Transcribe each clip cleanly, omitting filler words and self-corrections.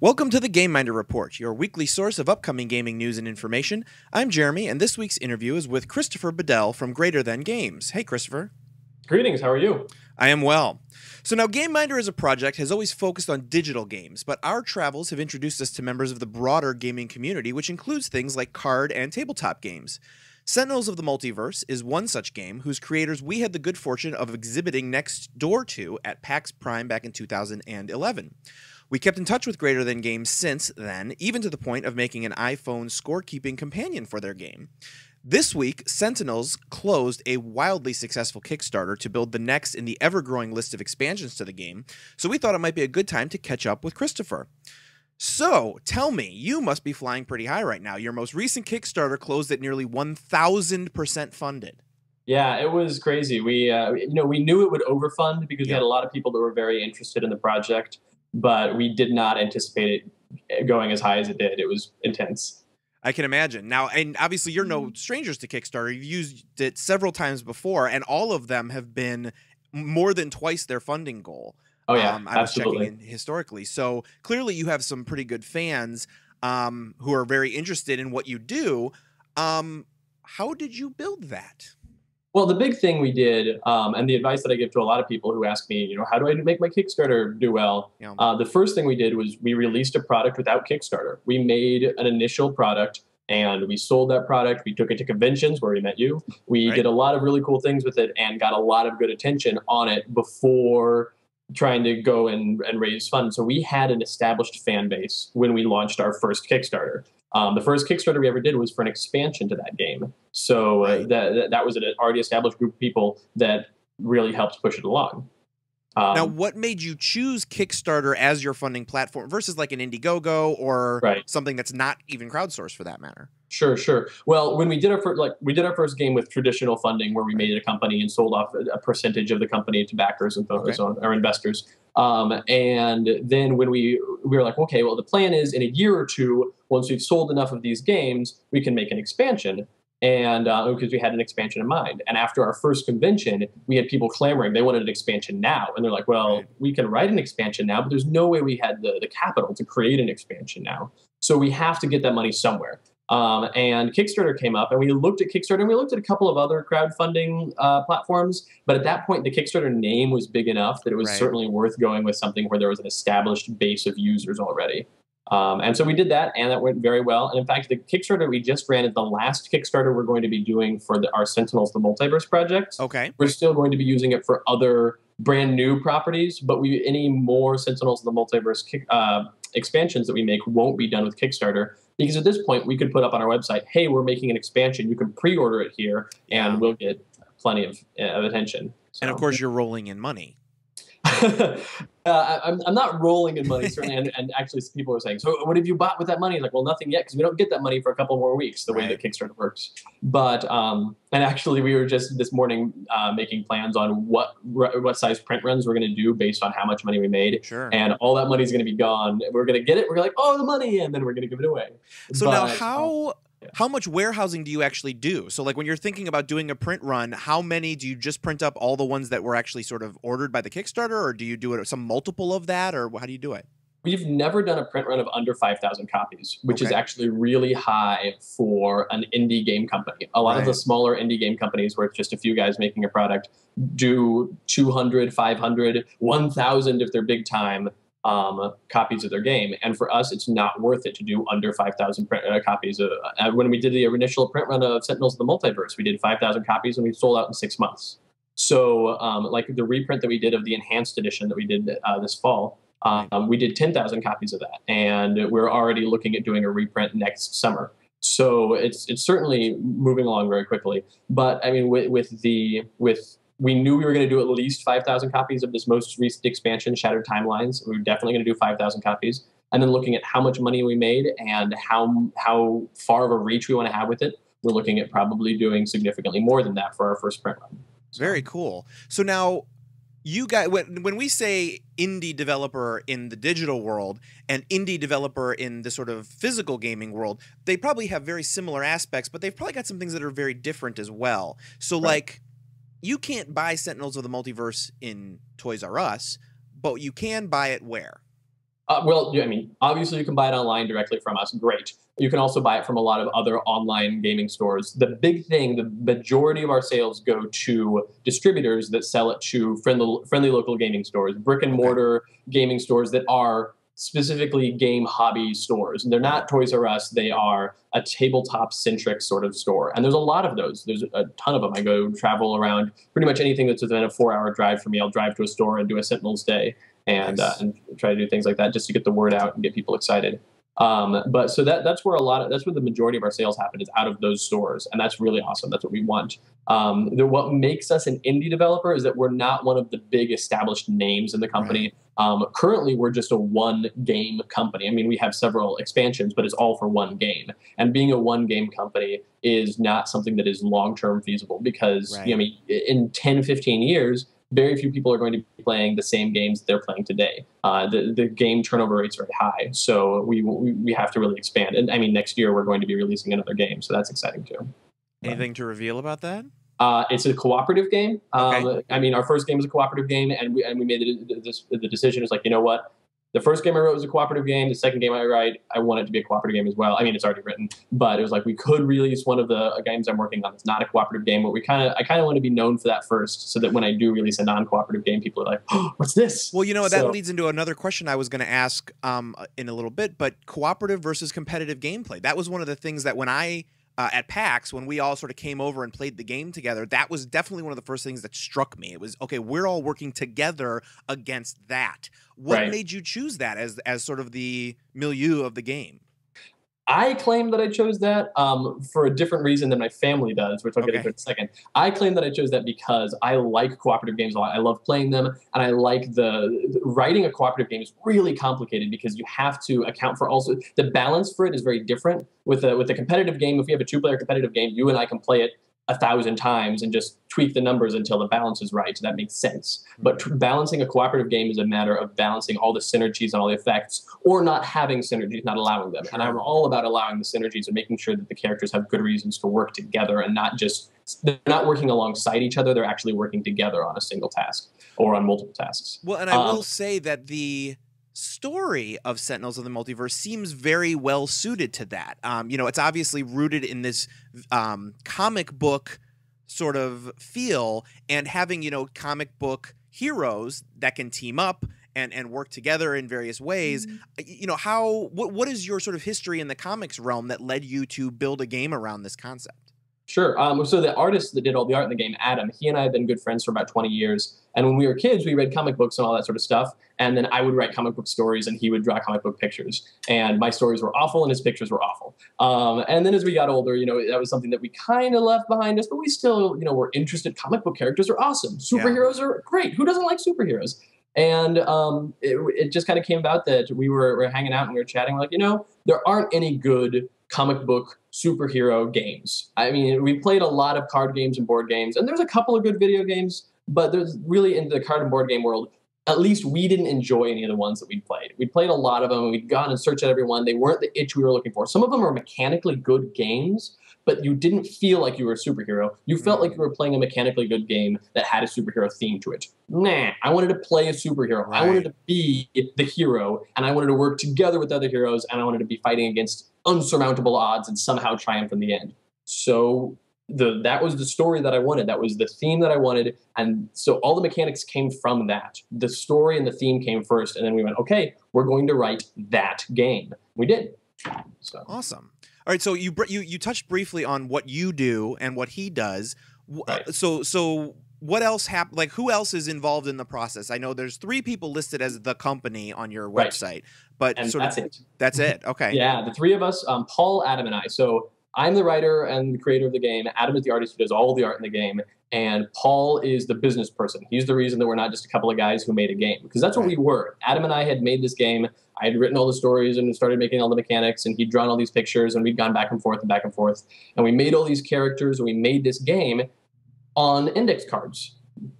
Welcome to the GameMinder Report, your weekly source of upcoming gaming news and information. I'm Jeremy, and this week's interview is with Christopher Badell from Greater Than Games. Hey, Christopher. Greetings, how are you? I am well. So now GameMinder as a project has always focused on digital games, but our travels have introduced us to members of the broader gaming community, which includes things like card and tabletop games. Sentinels of the Multiverse is one such game whose creators we had the good fortune of exhibiting next door to at PAX Prime back in 2011. We kept in touch with Greater Than Games since then, even to the point of making an iPhone scorekeeping companion for their game. This week, Sentinels closed a wildly successful Kickstarter to build the next in the ever-growing list of expansions to the game, so we thought it might be a good time to catch up with Christopher. So, tell me, you must be flying pretty high right now. Your most recent Kickstarter closed at nearly 1,000% funded. Yeah, it was crazy. We knew it would overfund because we had a lot of people that were very interested in the project, but we did not anticipate it going as high as it did. It was intense. I can imagine. Now, and obviously you're no strangers to Kickstarter. You've used it several times before, and all of them have been more than twice their funding goal. Oh, yeah, I was checking in historically. So clearly you have some pretty good fans who are very interested in what you do. How did you build that? Well, the big thing we did, and the advice that I give to a lot of people who ask me, how do I make my Kickstarter do well? Yeah. The first thing we did was we released a product without Kickstarter. We made an initial product and we sold that product. We took it to conventions where we met you. We did a lot of really cool things with it and got a lot of good attention on it before trying to go and raise funds. So we had an established fan base when we launched our first Kickstarter. The first Kickstarter we ever did was for an expansion to that game. So that was an already established group of people that really helped push it along. Now, what made you choose Kickstarter as your funding platform versus like an Indiegogo or something that's not even crowdsourced for that matter? Sure. Well, when we did our first game with traditional funding, where we made a company and sold off a percentage of the company to backers and our investors. And then when we were like, okay, well, the plan is in a year or two, once we've sold enough of these games, we can make an expansion. And because we had an expansion in mind. And after our first convention, we had people clamoring. They wanted an expansion now. And they're like, well, we can write an expansion now, but there's no way we had the capital to create an expansion now. So we have to get that money somewhere. And Kickstarter came up, and we looked at Kickstarter, and we looked at a couple of other crowdfunding platforms. But at that point, the Kickstarter name was big enough that it was certainly worth going with something where there was an established base of users already. And so we did that, and that went very well. And in fact, the Kickstarter we just ran is the last Kickstarter we're going to be doing for our Sentinels, the Multiverse project. Okay. We're still going to be using it for other brand new properties, but any more Sentinels, the Multiverse expansions that we make won't be done with Kickstarter. Because at this point, we could put up on our website, hey, we're making an expansion. You can pre-order it here, and we'll get plenty of attention. So. And of course, you're rolling in money. I'm not rolling in money, certainly. And actually, people are saying, so what have you bought with that money? Like, well, nothing yet, because we don't get that money for a couple more weeks, the way that Kickstarter works. But, and actually, we were just this morning making plans on what size print runs we're going to do based on how much money we made. Sure. And all that money is going to be gone. We're going to get it. We're like, oh, the money, and then we're going to give it away. So now how much warehousing do you actually do? So like when you're thinking about doing a print run, how many do you just print up all the ones that were actually sort of ordered by the Kickstarter, or do you do it some multiple of that, or how do you do it? We've never done a print run of under 5,000 copies, which is actually really high for an indie game company. A lot of the smaller indie game companies where it's just a few guys making a product do 200, 500, 1,000 if they're big time copies of their game. And for us, it's not worth it to do under 5,000 copies. When we did the initial print run of Sentinels of the Multiverse, we did 5,000 copies and we sold out in 6 months. So like the reprint that we did of the enhanced edition that we did this fall, we did 10,000 copies of that. And we're already looking at doing a reprint next summer. So it's certainly moving along very quickly. But I mean, we knew we were going to do at least 5,000 copies of this most recent expansion, Shattered Timelines. We were definitely going to do 5,000 copies. And then looking at how much money we made and how far of a reach we want to have with it, we're looking at probably doing significantly more than that for our first print run. So. Very cool. So now, you guys, when we say indie developer in the digital world and indie developer in the sort of physical gaming world, they probably have very similar aspects, but they've probably got some things that are very different as well. So like, you can't buy Sentinels of the Multiverse in Toys R Us, but you can buy it where? Well, yeah, I mean, obviously you can buy it online directly from us. Great. You can also buy it from a lot of other online gaming stores. The big thing, the majority of our sales go to distributors that sell it to friendly local gaming stores, brick and mortar gaming stores that are specifically game hobby stores. And they're not Toys R Us. They are a tabletop centric sort of store. And there's a lot of those. There's a ton of them. I go travel around pretty much anything that's within a 4-hour drive from me. I'll drive to a store and do a Sentinels day and try to do things like that just to get the word out and get people excited. But so that's where that's where the majority of our sales happen, is out of those stores, and that's really awesome. That's what we want. What makes us an indie developer is that we're not one of the big established names in the company. Currently, we're just a one game company. I mean, we have several expansions, but it's all for one game. And being a one game company is not something that is long term feasible, because I mean, in 10, 15 years, very few people are going to be playing the same games that they're playing today. The game turnover rates are high, so we have to really expand. And I mean, next year we're going to be releasing another game, so that's exciting too. Anything to reveal about that? It's a cooperative game. I mean, our first game was a cooperative game, and we made the decision. Is like, you know what? The first game I wrote was a cooperative game. The second game I write, I want it to be a cooperative game as well. I mean, it's already written, but it was like we could release one of the games I'm working on that's not a cooperative game, but I kind of want to be known for that first, so that when I do release a non-cooperative game, people are like, oh, what's this? Well, you know, that leads into another question I was going to ask in a little bit, but cooperative versus competitive gameplay. That was one of the things that when I at PAX, when we all sort of came over and played the game together, that was definitely one of the first things that struck me. It was, okay, we're all working together against that. What made you choose that as sort of the milieu of the game? I claim that I chose that for a different reason than my family does, which I'll get into in a second. I claim that I chose that because I like cooperative games a lot. I love playing them, and I like writing a cooperative game is really complicated, because you have to account for also the balance for it is very different. With a competitive game, if we have a 2-player competitive game, you and I can play it 1,000 times and just tweak the numbers until the balance is right. That makes sense. But balancing a cooperative game is a matter of balancing all the synergies and all the effects, or not having synergies, not allowing them. And I'm all about allowing the synergies and making sure that the characters have good reasons to work together, and they're not working alongside each other. They're actually working together on a single task or on multiple tasks. Well, and I will say that the story of Sentinels of the Multiverse seems very well suited to that. You know, it's obviously rooted in this comic book sort of feel, and having, you know, comic book heroes that can team up and work together in various ways. You know, what is your sort of history in the comics realm that led you to build a game around this concept? Sure. So the artist that did all the art in the game, Adam, he and I have been good friends for about 20 years. And when we were kids, we read comic books and all that sort of stuff. And then I would write comic book stories, and he would draw comic book pictures. And my stories were awful, and his pictures were awful. And then as we got older, you know, that was something that we kind of left behind us, but we still, you know, were interested. Comic book characters are awesome. Superheroes are great. Who doesn't like superheroes? And it just kind of came about that we were hanging out and we were chatting. We're like, you know, there aren't any good comic book superhero games. I mean, we played a lot of card games and board games, and there's a couple of good video games, but there's really, in the card and board game world, at least we didn't enjoy any of the ones that we played. We played a lot of them, and we'd gone and searched at every one. They weren't the itch we were looking for. Some of them are mechanically good games, but you didn't feel like you were a superhero. You felt like you were playing a mechanically good game that had a superhero theme to it. Nah, I wanted to play a superhero. I wanted to be the hero, and I wanted to work together with other heroes, and I wanted to be fighting against unsurmountable odds and somehow triumph in the end. So that was the story that I wanted. That was the theme that I wanted. And so all the mechanics came from that. The story and the theme came first, and then we went, okay, we're going to write that game. We did. So awesome. All right, so you touched briefly on what you do and what he does. So what else happened? Like, who else is involved in the process? I know there's 3 people listed as the company on your website, but that's it. That's it. Okay. Yeah, the 3 of us, Paul, Adam, and I. So I'm the writer and the creator of the game. Adam is the artist who does all the art in the game. And Paul is the business person. He's the reason that we're not just a couple of guys who made a game, because that's what we were. Adam and I had made this game. I had written all the stories and started making all the mechanics, and he'd drawn all these pictures, and we'd gone back and forth and back and forth. And we made all these characters, and we made this game on index cards.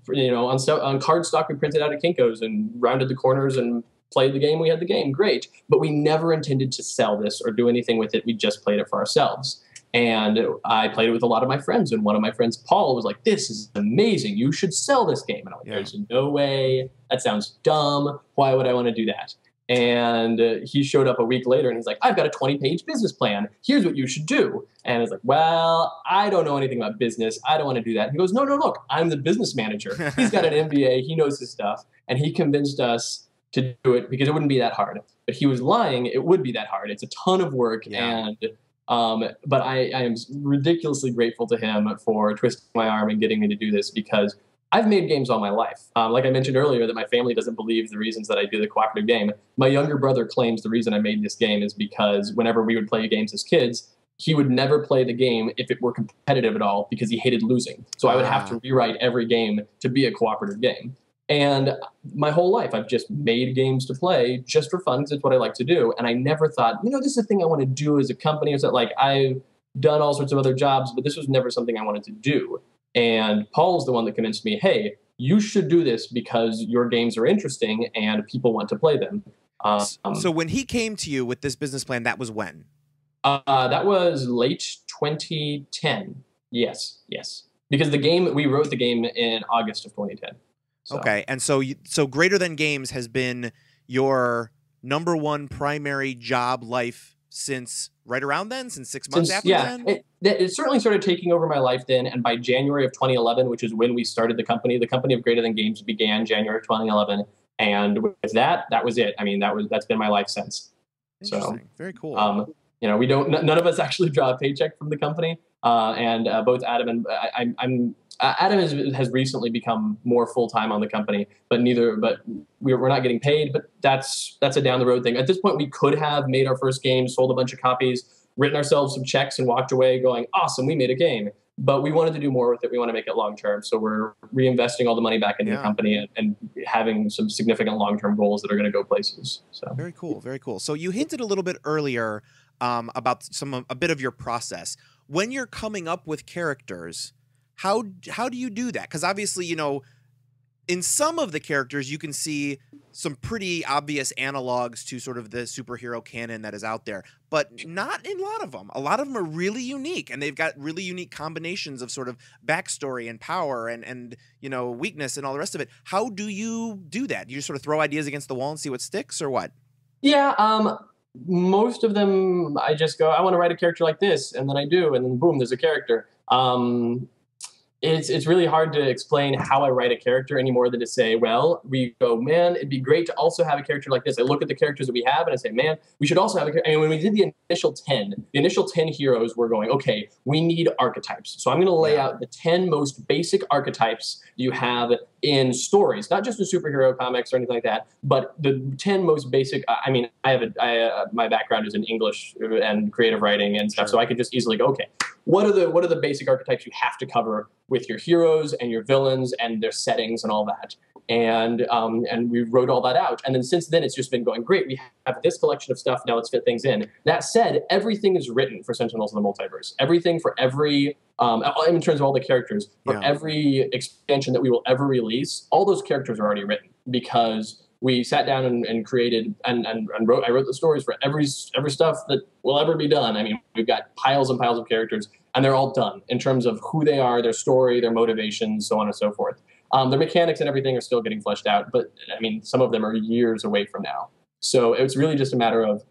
You know, on cardstock we printed out at Kinko's and rounded the corners and played the game. We had the game. Great. But we never intended to sell this or do anything with it. We just played it for ourselves. And I played it with a lot of my friends. And one of my friends, Paul, was like, this is amazing. You should sell this game. And I'm like, there's no way. That sounds dumb. Why would I want to do that? And he showed up a week later and he's like, I've got a 20-page business plan. Here's what you should do. And I was like, well, I don't know anything about business. I don't want to do that. And he goes, no, look, I'm the business manager. He's got an MBA. He knows his stuff. And he convinced us to do it because it wouldn't be that hard. But he was lying. It would be that hard. It's a ton of work. Yeah. But I am ridiculously grateful to him for twisting my arm and getting me to do this because I've made games all my life. Like I mentioned earlier that my family doesn't believe the reasons that I do the cooperative game. My younger brother claims the reason I made this game is because whenever we would play games as kids, he would never play the game if it were competitive at all because he hated losing. So I would have to rewrite every game to be a cooperative game. And my whole life, I've just made games to play just for fun because it's what I like to do. And I never thought, this is the thing I want to do as a company. Or something. Like I've done all sorts of other jobs, but this was never something I wanted to do. And Paul's the one that convinced me, hey, you should do this because your games are interesting and people want to play them. So when he came to you with this business plan, that was when? That was late 2010. Yes. Because we wrote the game in August of 2010. So. Okay, and so Greater Than Games has been your #1 primary job life since right around then, since 6 months after then? It certainly started taking over my life then, and by January of 2011, which is when we started the company of Greater Than Games began January of 2011, and with that was it. I mean, that's been my life since. Interesting. So, very cool. We don't. None of us actually draw a paycheck from the company, and both Adam and Adam has recently become more full-time on the company, but we're not getting paid, but that's a down the road thing. At this point, we could have made our first game, sold a bunch of copies, written ourselves some checks and walked away going, awesome, we made a game. But we wanted to do more with it. We want to make it long-term. So we're reinvesting all the money back into the company and having some significant long-term goals that are going to go places. So very cool. Very cool. So you hinted a little bit earlier about a bit of your process. When you're coming up with characters, how do you do that? Because obviously, in some of the characters, you can see some pretty obvious analogs to sort of the superhero canon that is out there, but not in a lot of them. A lot of them are really unique, and they've got really unique combinations of sort of backstory and power and weakness and all the rest of it. How do you do that? Do you just sort of throw ideas against the wall and see what sticks, or what? Yeah, most of them, I just go, I want to write a character like this, and then I do, and then boom, there's a character. It's really hard to explain how I write a character any more than to say, well, we go, man, it'd be great to also have a character like this. I look at the characters that we have and I say, man, we should also have a character. I mean, when we did the initial 10 heroes, we're going, okay, we need archetypes. So I'm going to lay out the 10 most basic archetypes you have in stories, not just in superhero comics or anything like that, but the 10 most basic. My background is in English and creative writing and stuff, so I could just easily go, okay, what are the basic archetypes you have to cover with your heroes and your villains and their settings and all that. And we wrote all that out. And then since then, it's just been going, great, we have this collection of stuff, now let's fit things in. That said, everything is written for Sentinels of the Multiverse. Everything for every, in terms of all the characters, for every expansion that we will ever release, all those characters are already written because we sat down and created and wrote. I wrote the stories for every stuff that will ever be done. I mean, we've got piles and piles of characters, and they're all done in terms of who they are, their story, their motivations, so on and so forth. Their mechanics and everything are still getting fleshed out, but I mean, some of them are years away from now. So it's really just a matter of,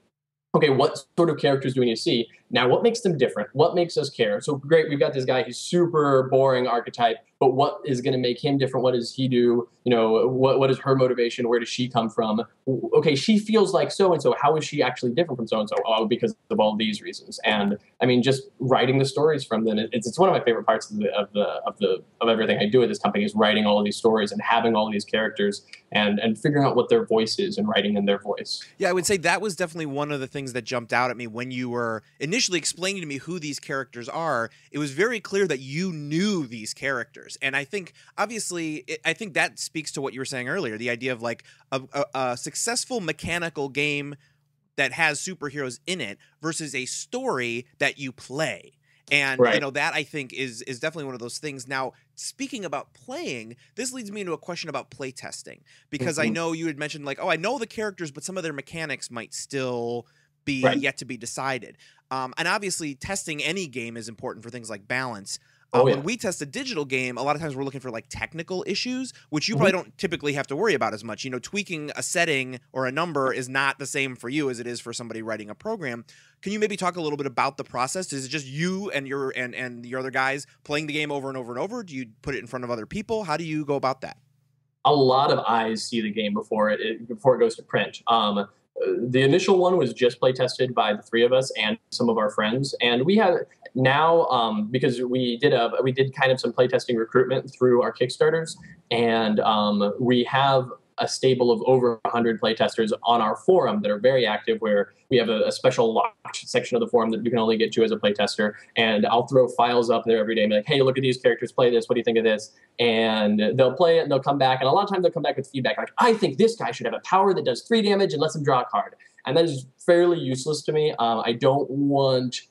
okay, what sort of characters do we need to see? Now, what makes them different? What makes us care? So great, we've got this guy, he's super boring archetype, but what is going to make him different? What does he do? What is her motivation? Where does she come from? Okay, she feels like so-and-so. How is she actually different from so-and-so? Oh, because of all these reasons. And I mean, just writing the stories from them, it's one of my favorite parts of everything I do at this company is writing all of these stories and having all of these characters and figuring out what their voice is and writing in their voice. Yeah, I would say that was definitely one of the things that jumped out at me when you were initially explaining to me who these characters are. It was very clear that you knew these characters. And I think, obviously, I think that speaks to what you were saying earlier, the idea of like a successful mechanical game that has superheroes in it versus a story that you play. And, that I think is definitely one of those things. Now, speaking about playing, this leads me into a question about play testing, because I know you had mentioned like, oh, I know the characters, but some of their mechanics might still be yet to be decided. And obviously testing any game is important for things like balance. When we test a digital game, a lot of times we're looking for like technical issues, which you probably don't typically have to worry about as much. You know, tweaking a setting or a number is not the same for you as it is for somebody writing a program. Can you maybe talk a little bit about the process? Is it just you and your other guys playing the game over and over and over? Do you put it in front of other people? How do you go about that? A lot of eyes see the game before it goes to print. The initial one was just play tested by the three of us and some of our friends, and we have now because we did kind of some playtesting recruitment through our Kickstarters, and we have a stable of over 100 playtesters on our forum that are very active, where we have a special locked section of the forum that you can only get to as a playtester. And I'll throw files up there every day and be like, hey, look at these characters, play this. What do you think of this? And they'll play it and they'll come back. And a lot of times they'll come back with feedback like, I think this guy should have a power that does 3 damage and lets him draw a card. And that is fairly useless to me. I don't want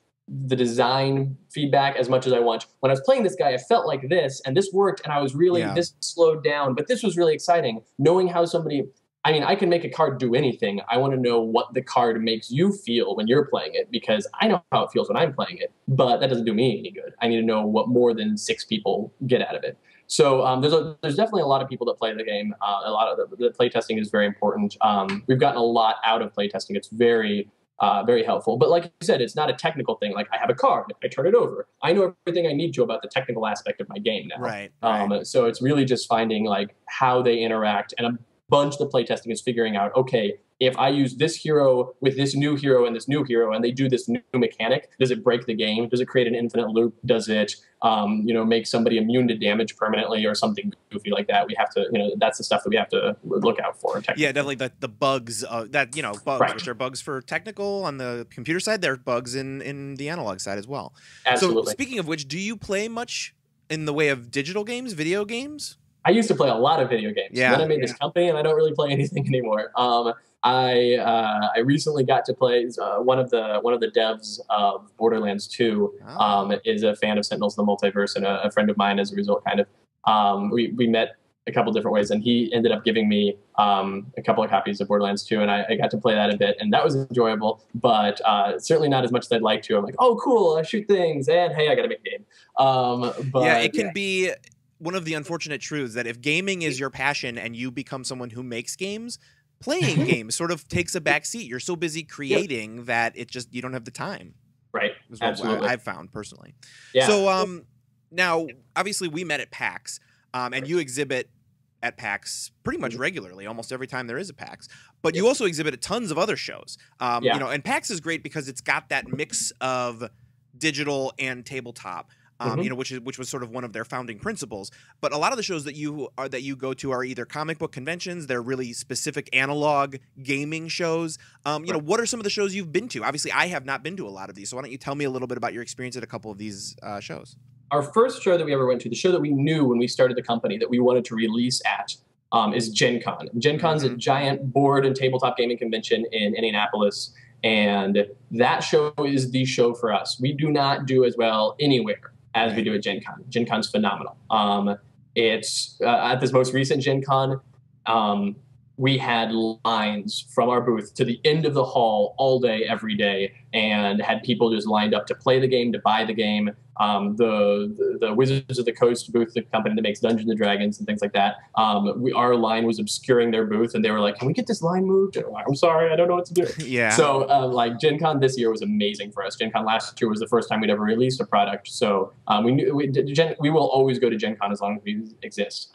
the design feedback as much as I want. When I was playing this guy, I felt like this, and this worked, and I was really, this slowed down, but this was really exciting. Knowing how somebody, I mean, I can make a card do anything. I want to know what the card makes you feel when you're playing it, because I know how it feels when I'm playing it, but that doesn't do me any good. I need to know what more than 6 people get out of it. So there's definitely a lot of people that play the game. A lot of the playtesting is very important. We've gotten a lot out of playtesting. It's very helpful. But like you said, it's not a technical thing. Like, I have a card, I turn it over. I know everything I need to about the technical aspect of my game now. Right. So it's really just finding like how they interact, and a bunch of the playtesting is figuring out, okay, if I use this hero with this new hero and this new hero, and they do this new mechanic, does it break the game? Does it create an infinite loop? Does it, make somebody immune to damage permanently or something goofy like that? We have to, that's the stuff that we have to look out for. Yeah, definitely the bugs bugs, which are bugs for technical on the computer side. They're bugs in the analog side as well. Absolutely. So speaking of which, do you play much in the way of digital games, video games? I used to play a lot of video games. Then I made this company, and I don't really play anything anymore. I recently got to play one of the devs of Borderlands 2 is a fan of Sentinels, the Multiverse, and a friend of mine as a result. Kind of, we met a couple different ways, and he ended up giving me a couple of copies of Borderlands 2, and I got to play that a bit, and that was enjoyable, but certainly not as much as I'd like to. I'm like, oh, cool, I shoot things, and hey, I got to make a game. But yeah, it can be one of the unfortunate truths that if gaming is your passion and you become someone who makes games, playing games sort of takes a back seat. You're so busy creating that you don't have the time. Right. Is what Absolutely. I've found personally. Yeah. So now, obviously, we met at PAX, and you exhibit at PAX pretty much regularly, almost every time there is a PAX. But you also exhibit at tons of other shows. And PAX is great because it's got that mix of digital and tabletop. Which was sort of one of their founding principles. But a lot of the shows that you go to are either comic book conventions, they're really specific analog gaming shows. What are some of the shows you've been to? Obviously, I have not been to a lot of these, so why don't you tell me a little bit about your experience at a couple of these shows? Our first show that we ever went to, the show that we knew when we started the company that we wanted to release at, is Gen Con. Gen Con's a giant board and tabletop gaming convention in Indianapolis, and that show is the show for us. We do not do as well anywhere as we do at Gen Con. Gen Con's phenomenal. It's at this most recent Gen Con, we had lines from our booth to the end of the hall all day, every day, and had people just lined up to play the game, to buy the game. The Wizards of the Coast booth, the company that makes Dungeons and Dragons and things like that, our line was obscuring their booth, and they were like, can we get this line moved? And I'm sorry, I don't know what to do. Yeah. So Gen Con this year was amazing for us. Gen Con last year was the first time we'd ever released a product. So we will always go to Gen Con as long as we exist.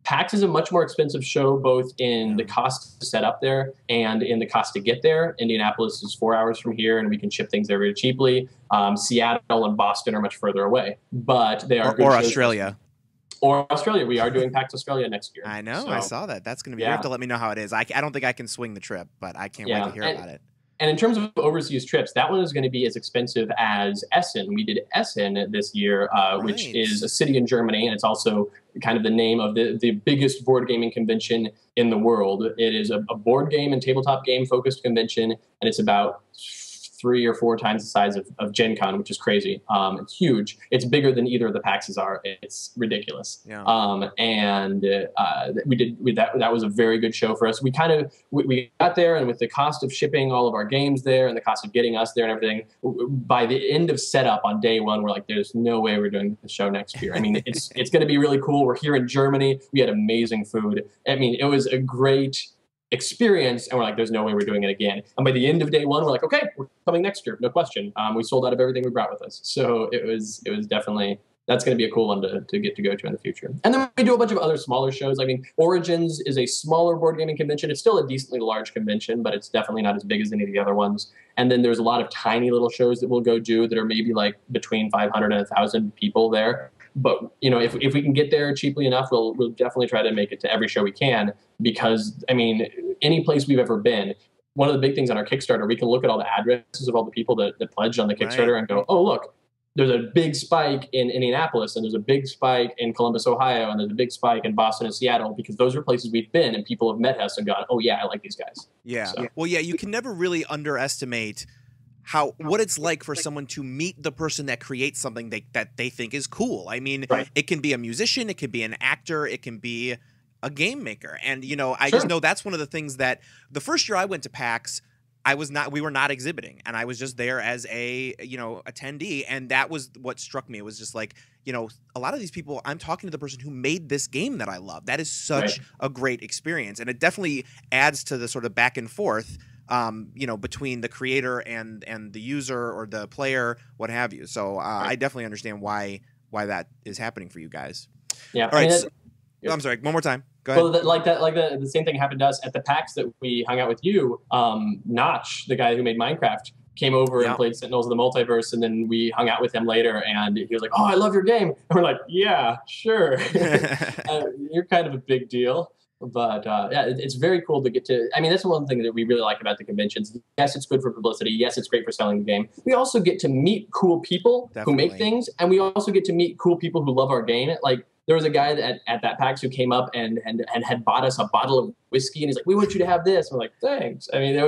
PAX is a much more expensive show, both in the cost to set up there and in the cost to get there. Indianapolis is 4 hours from here, and we can ship things there very cheaply. Seattle and Boston are much further away, but they are good shows. Australia. Or Australia. We are doing PAX Australia next year. I know. So, I saw that. That's going to be. You have to let me know how it is. I don't think I can swing the trip, but I can't wait to hear about it. And in terms of overseas trips, that one is going to be as expensive as Essen. We did Essen this year, which is a city in Germany, and it's also kind of the name of the biggest board gaming convention in the world. It is a board game and tabletop game focused convention, and it's about 3 or 4 times the size of Gen Con, which is crazy. It's huge. It's bigger than either of the PAXs are. It's ridiculous. Yeah. That was a very good show for us. We got there, and with the cost of shipping all of our games there and the cost of getting us there and everything, by the end of setup on day one, we're like, there's no way we're doing the show next year. I mean, it's going to be really cool. We're here in Germany. We had amazing food. I mean, it was a great experience, and we're like, there's no way we're doing it again. And by the end of day one, we're like, okay, we're coming next year, no question. We sold out of everything we brought with us. So it was definitely, that's going to be a cool one to get to go to in the future. And then we do a bunch of other smaller shows. I mean, Origins is a smaller board gaming convention. It's still a decently large convention, but it's definitely not as big as any of the other ones. And then there's a lot of tiny little shows that we'll go do that are maybe like between 500 and 1,000 people there. But, you know, if we can get there cheaply enough, we'll definitely try to make it to every show we can, because, I mean, any place we've ever been, one of the big things on our Kickstarter, we can look at all the addresses of all the people that pledged on the Kickstarter and go, oh, look, there's a big spike in Indianapolis, and there's a big spike in Columbus, Ohio, and there's a big spike in Boston and Seattle, because those are places we've been, and people have met us and gone, oh, yeah, I like these guys. Yeah. So. Well, yeah, you can never really underestimate what it's like for someone to meet the person that creates something that they think is cool. I mean, It can be a musician, it can be an actor, it can be a game maker. And, you know, I just know that's one of the things that the first year I went to PAX, we were not exhibiting, and I was just there as a, you know, attendee. And that was what struck me. It was just like, you know, a lot of these people, I'm talking to the person who made this game that I love. That is such a great experience. And it definitely adds to the sort of back and forth, you know, between the creator and the user or the player, what have you. So I definitely understand why that is happening for you guys. Yeah. All right. I'm sorry. One more time. Go ahead. Well, the same thing happened to us at the PAX that we hung out with you. Notch, the guy who made Minecraft, came over and played Sentinels of the Multiverse, and then we hung out with him later, and he was like, "Oh, I love your game." And we're like, "Yeah, sure." You're kind of a big deal. But yeah, it's very cool to get to. I mean, that's one thing that we really like about the conventions. Yes, it's good for publicity. Yes, it's great for selling the game. We also get to meet cool people who make things, and we also get to meet cool people who love our game. Like, there was a guy at that PAX who came up and had bought us a bottle of whiskey, and he's like, "We want you to have this." And we're like, "Thanks." I mean,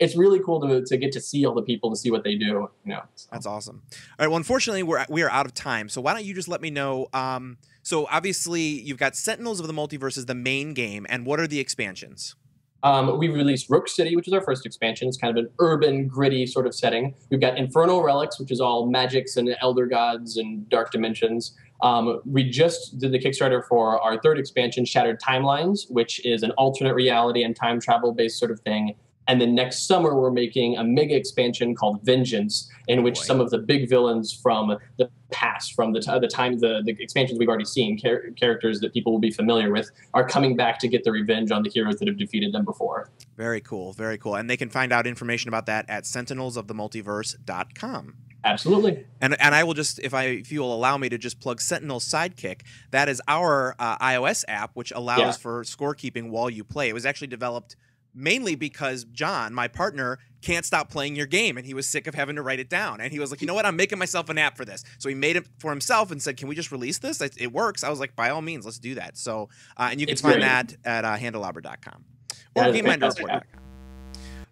it's really cool to get to see all the people and see what they do. You know, so. That's awesome. All right. Well, unfortunately, we are out of time. So why don't you just let me know? So obviously, you've got Sentinels of the Multiverse as the main game, and what are the expansions? We released Rook City, which is our first expansion. It's kind of an urban, gritty sort of setting. We've got Infernal Relics, which is all magics and elder gods and dark dimensions. We just did the Kickstarter for our third expansion, Shattered Timelines, which is an alternate reality and time travel-based sort of thing. And then next summer, we're making a mega expansion called Vengeance, in which some of the big villains from the past, from the expansions we've already seen, characters that people will be familiar with, are coming back to get their revenge on the heroes that have defeated them before. Very cool. Very cool. And they can find out information about that at sentinelsofthemultiverse.com. Absolutely. And I will just, if you will allow me to just plug Sentinel Sidekick, that is our iOS app, which allows for scorekeeping while you play. It was actually developed mainly because John, my partner, can't stop playing your game, and he was sick of having to write it down. And he was like, you know what, I'm making myself an app for this. So he made it for himself and said, can we just release this? It works. I was like, by all means, let's do that. So, and you can find that at handelabra.com or GameMinderReport.com.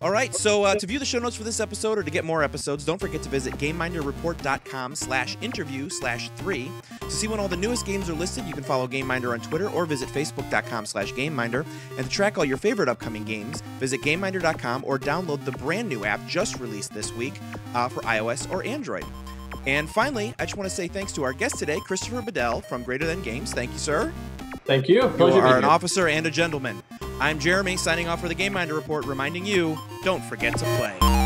All right, so to view the show notes for this episode or to get more episodes, don't forget to visit GameMinderReport.com/interview/3. To see when all the newest games are listed, you can follow GameMinder on Twitter or visit Facebook.com/GameMinder. And to track all your favorite upcoming games, visit GameMinder.com or download the brand new app just released this week for iOS or Android. And finally, I just want to say thanks to our guest today, Christopher Badell from Greater Than Games. Thank you, sir. Thank you. You are an officer and a gentleman. I'm Jeremy, signing off for the GameMinder Report, reminding you, don't forget to play.